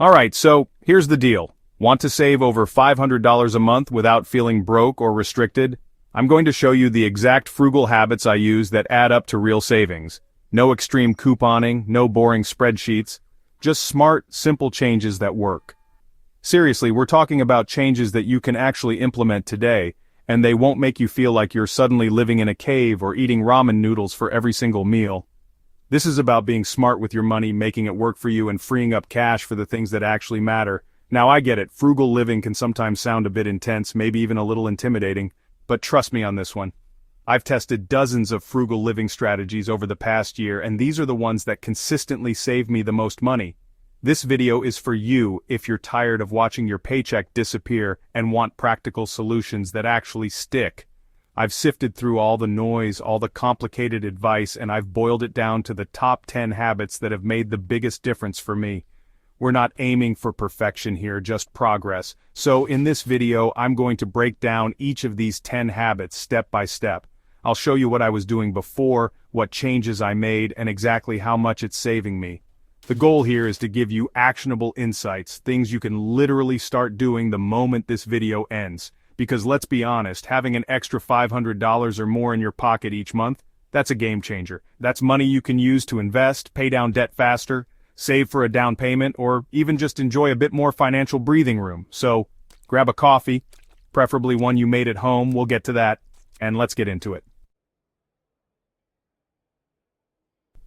Alright, so here's the deal. Want to save over $500 a month without feeling broke or restricted? I'm going to show you the exact frugal habits I use that add up to real savings. No extreme couponing, no boring spreadsheets, just smart, simple changes that work. Seriously, we're talking about changes that you can actually implement today, and they won't make you feel like you're suddenly living in a cave or eating ramen noodles for every single meal. This is about being smart with your money, making it work for you, and freeing up cash for the things that actually matter. Now I get it, frugal living can sometimes sound a bit intense, maybe even a little intimidating, but trust me on this one. I've tested dozens of frugal living strategies over the past year, and these are the ones that consistently save me the most money. This video is for you if you're tired of watching your paycheck disappear and want practical solutions that actually stick. I've sifted through all the noise, all the complicated advice, and I've boiled it down to the top 10 habits that have made the biggest difference for me. We're not aiming for perfection here, just progress. So in this video, I'm going to break down each of these 10 habits step by step. I'll show you what I was doing before, what changes I made, and exactly how much it's saving me. The goal here is to give you actionable insights, things you can literally start doing the moment this video ends. Because let's be honest, having an extra $500 or more in your pocket each month, that's a game changer. That's money you can use to invest, pay down debt faster, save for a down payment, or even just enjoy a bit more financial breathing room. So, grab a coffee, preferably one you made at home, we'll get to that, and let's get into it.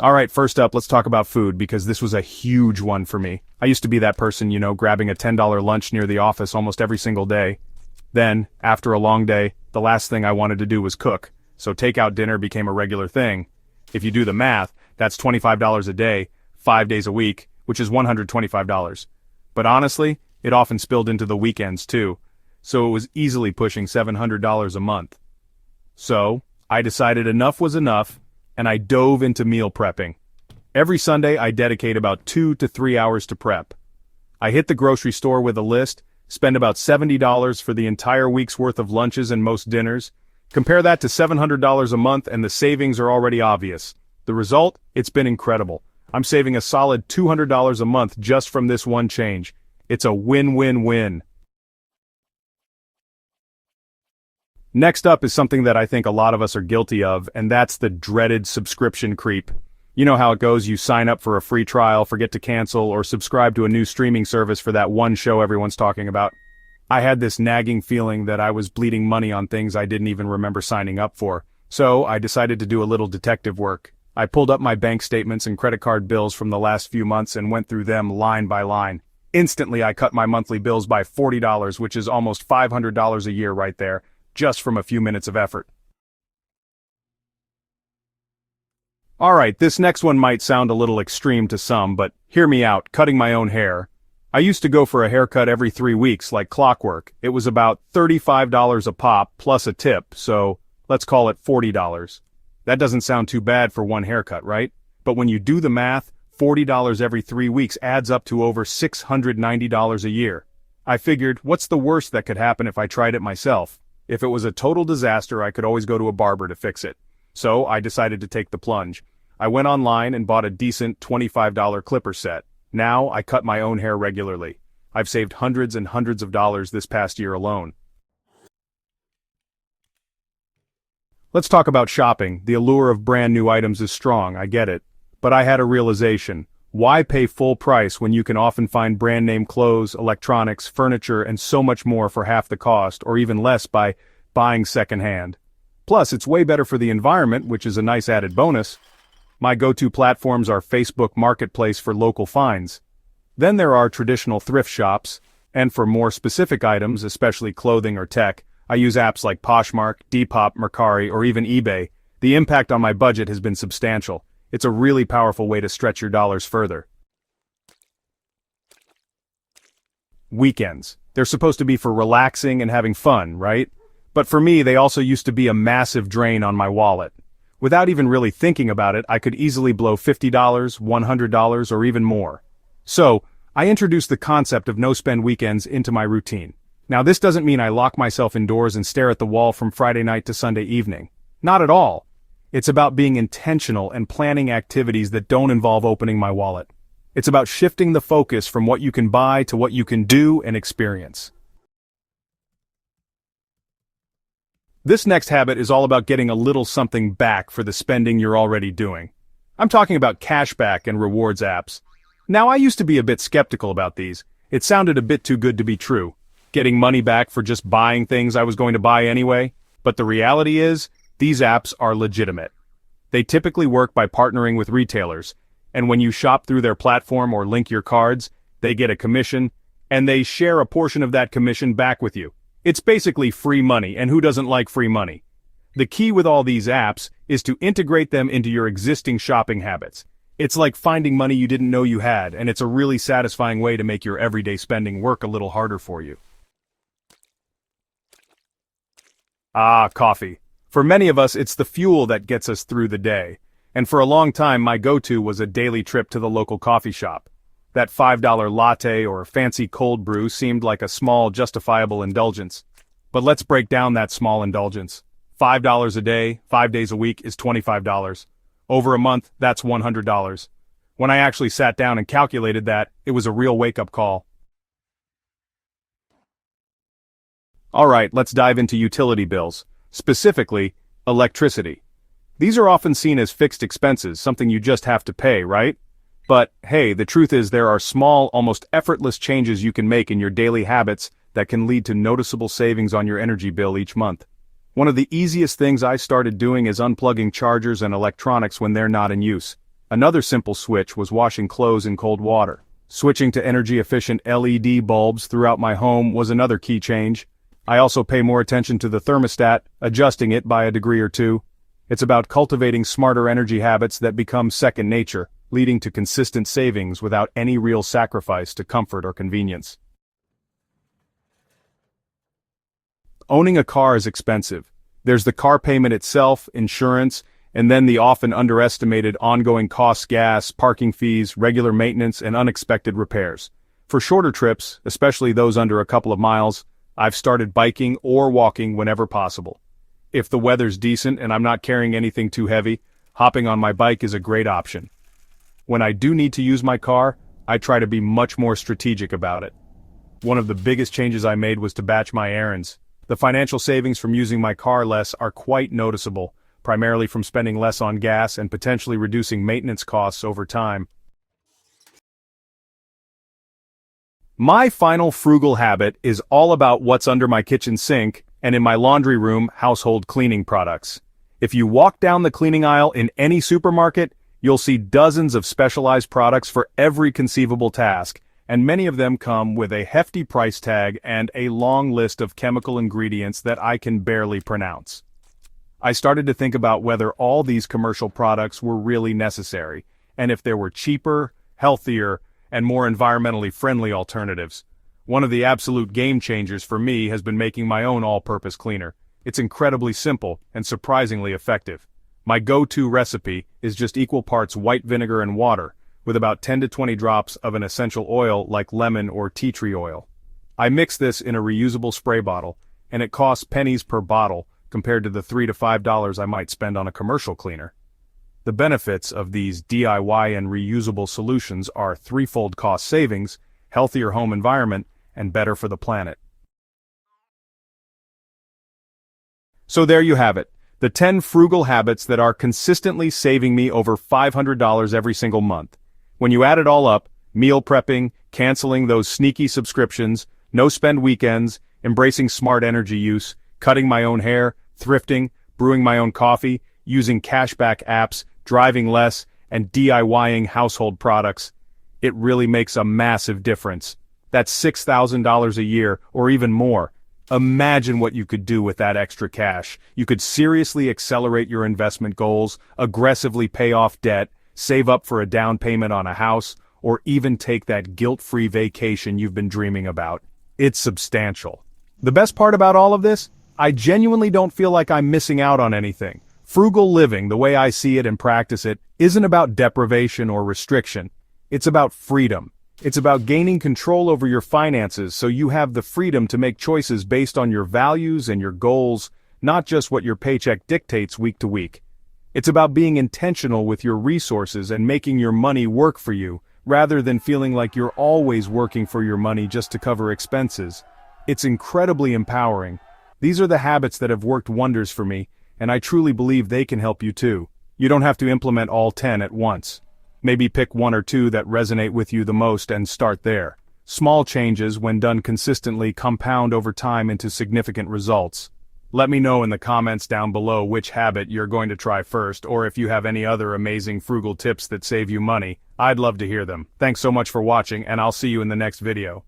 Alright, first up, let's talk about food, because this was a huge one for me. I used to be that person, grabbing a $10 lunch near the office almost every single day. Then, after a long day, the last thing I wanted to do was cook, so takeout dinner became a regular thing. If you do the math, that's $25 a day, 5 days a week, which is $125. But honestly, it often spilled into the weekends too, so it was easily pushing $700 a month. So, I decided enough was enough, and I dove into meal prepping. Every Sunday I dedicate about 2 to 3 hours to prep. I hit the grocery store with a list, spend about $70 for the entire week's worth of lunches and most dinners. Compare that to $700 a month and the savings are already obvious. The result? It's been incredible. I'm saving a solid $200 a month just from this one change. It's a win-win-win. Next up is something that I think a lot of us are guilty of, and that's the dreaded subscription creep. You know how it goes, you sign up for a free trial, forget to cancel, or subscribe to a new streaming service for that one show everyone's talking about. I had this nagging feeling that I was bleeding money on things I didn't even remember signing up for. So I decided to do a little detective work. I pulled up my bank statements and credit card bills from the last few months and went through them line by line. Instantly I cut my monthly bills by $40, which is almost $500 a year right there, just from a few minutes of effort. Alright, this next one might sound a little extreme to some, but hear me out, cutting my own hair. I used to go for a haircut every 3 weeks, like clockwork. It was about $35 a pop, plus a tip, so let's call it $40. That doesn't sound too bad for one haircut, right? But when you do the math, $40 every 3 weeks adds up to over $690 a year. I figured, what's the worst that could happen if I tried it myself? If it was a total disaster, I could always go to a barber to fix it. So I decided to take the plunge. I went online and bought a decent $25 clipper set. Now I cut my own hair regularly. I've saved hundreds and hundreds of dollars this past year alone. Let's talk about shopping. The allure of brand new items is strong, I get it. But I had a realization. Why pay full price when you can often find brand name clothes, electronics, furniture, and so much more for half the cost, or even less by buying secondhand? Plus, it's way better for the environment, which is a nice added bonus. My go-to platforms are Facebook Marketplace for local finds. Then there are traditional thrift shops, and for more specific items, especially clothing or tech, I use apps like Poshmark, Depop, Mercari, or even eBay. The impact on my budget has been substantial. It's a really powerful way to stretch your dollars further. Weekends. They're supposed to be for relaxing and having fun, right? But for me, they also used to be a massive drain on my wallet. Without even really thinking about it, I could easily blow $50, $100, or even more. So, I introduced the concept of no-spend weekends into my routine. Now this doesn't mean I lock myself indoors and stare at the wall from Friday night to Sunday evening. Not at all. It's about being intentional and planning activities that don't involve opening my wallet. It's about shifting the focus from what you can buy to what you can do and experience. This next habit is all about getting a little something back for the spending you're already doing. I'm talking about cashback and rewards apps. Now, I used to be a bit skeptical about these. It sounded a bit too good to be true, getting money back for just buying things I was going to buy anyway. But the reality is, these apps are legitimate. They typically work by partnering with retailers, and when you shop through their platform or link your cards, they get a commission, and they share a portion of that commission back with you. It's basically free money, and who doesn't like free money? The key with all these apps is to integrate them into your existing shopping habits. It's like finding money you didn't know you had, and it's a really satisfying way to make your everyday spending work a little harder for you. Ah, coffee. For many of us, it's the fuel that gets us through the day. And for a long time, my go-to was a daily trip to the local coffee shop. That $5 latte or fancy cold brew seemed like a small, justifiable indulgence. But let's break down that small indulgence. $5 a day, 5 days a week is $25. Over a month, that's $100. When I actually sat down and calculated that, it was a real wake-up call. Alright, let's dive into utility bills. Specifically, electricity. These are often seen as fixed expenses, something you just have to pay, right? But, hey, the truth is there are small, almost effortless changes you can make in your daily habits that can lead to noticeable savings on your energy bill each month. One of the easiest things I started doing is unplugging chargers and electronics when they're not in use. Another simple switch was washing clothes in cold water. Switching to energy-efficient LED bulbs throughout my home was another key change. I also pay more attention to the thermostat, adjusting it by a degree or two. It's about cultivating smarter energy habits that become second nature, leading to consistent savings without any real sacrifice to comfort or convenience. Owning a car is expensive. There's the car payment itself, insurance, and then the often underestimated ongoing costs: gas, parking fees, regular maintenance, and unexpected repairs. For shorter trips, especially those under a couple of miles, I've started biking or walking whenever possible. If the weather's decent and I'm not carrying anything too heavy, hopping on my bike is a great option. When I do need to use my car, I try to be much more strategic about it. One of the biggest changes I made was to batch my errands. The financial savings from using my car less are quite noticeable, primarily from spending less on gas and potentially reducing maintenance costs over time. My final frugal habit is all about what's under my kitchen sink and in my laundry room household cleaning products. If you walk down the cleaning aisle in any supermarket, you'll see dozens of specialized products for every conceivable task, and many of them come with a hefty price tag and a long list of chemical ingredients that I can barely pronounce. I started to think about whether all these commercial products were really necessary, and if there were cheaper, healthier, and more environmentally friendly alternatives. One of the absolute game changers for me has been making my own all-purpose cleaner. It's incredibly simple and surprisingly effective. My go-to recipe is just equal parts white vinegar and water, with about 10 to 20 drops of an essential oil like lemon or tea tree oil. I mix this in a reusable spray bottle, and it costs pennies per bottle compared to the $3 to $5 I might spend on a commercial cleaner. The benefits of these DIY and reusable solutions are threefold cost savings, healthier home environment, and better for the planet. So there you have it. The 10 frugal habits that are consistently saving me over $500 every single month. When you add it all up, meal prepping, canceling those sneaky subscriptions, no-spend weekends, embracing smart energy use, cutting my own hair, thrifting, brewing my own coffee, using cashback apps, driving less, and DIYing household products, it really makes a massive difference. That's $6,000 a year, or even more. Imagine what you could do with that extra cash. You could seriously accelerate your investment goals, aggressively pay off debt, save up for a down payment on a house, or even take that guilt-free vacation you've been dreaming about. It's substantial. The best part about all of this? I genuinely don't feel like I'm missing out on anything. Frugal living, the way I see it and practice it, isn't about deprivation or restriction. It's about freedom. It's about gaining control over your finances so you have the freedom to make choices based on your values and your goals, not just what your paycheck dictates week to week. It's about being intentional with your resources and making your money work for you, rather than feeling like you're always working for your money just to cover expenses. It's incredibly empowering. These are the habits that have worked wonders for me, and I truly believe they can help you too. You don't have to implement all 10 at once. Maybe pick one or two that resonate with you the most and start there. Small changes, when done consistently, compound over time into significant results. Let me know in the comments down below which habit you're going to try first, or if you have any other amazing frugal tips that save you money. I'd love to hear them. Thanks so much for watching, and I'll see you in the next video.